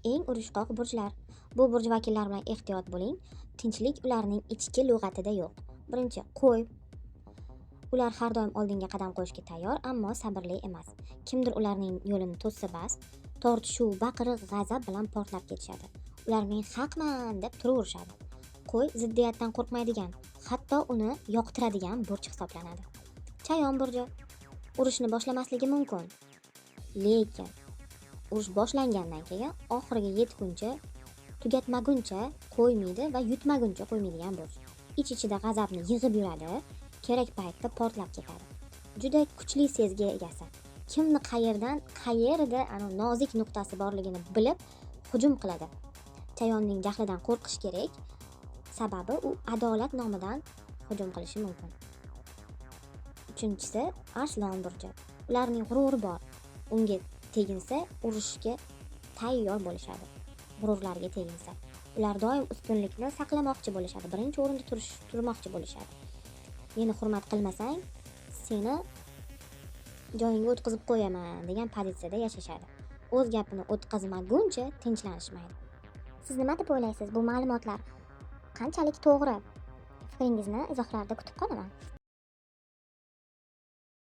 Eng urushqoq burjlar. Bu burj vakillari bilan ehtiyot bo'ling. Tinchlik ularning ichki lug'atida yo'q. Birinchi, qo'y. Ular har doim oldinga qadam qo'yishga tayyor, ammo sabrli emas. Kimdir ularning yo'lini to'ssa bas, tortishuv, baqiriq, g'azab bilan portlab ketishadi. Ular men haqman deb turaverishadi. Qo'y ziddiyatdan qo'rqmaydigan, hatto uni yoqtiradigan burj hisoblanadi. Chayon burji. Urushni boshlamasligi mumkin, lekin urush boshlangandan keyin oxiriga yetguncha, tugatmaguncha qo'ymaydi va yutmaguncha qo'ymaydigan burj. Ich-ichida g'azabni yig'ib yuradi, kerak paytda portlab ketadi. Juda kuchli sezgi egasi. Kimni qayerda nozik nuqtasi borligini bilib hujum qiladi. Chayonning jahlidan qo'rqish kerak, sababi u adolat nomidan hujum qilishi mumkin. Uchinchisi, arslon burji. Ularning g'ururi bor. Unga teginsa urushga tayyor bo'lishadi. G'ururlarga teginsa, ular doim ustunlikni saqlamoqchi bo'lishadi. Birinchi o'rinda turmoqchi bo'lishadi. Meni hurmat qilmasang, seni joyingga o'tkazib qo'yaman degan pozitsiyada yashashadi. O'z gapini o'tkazmaguncha tinchlanishmaydi. Siz nima deb o'ylaysiz? Bu ma'lumotlar qanchalik to'g'ri? Fikringizni izohlarda kutib qolaman.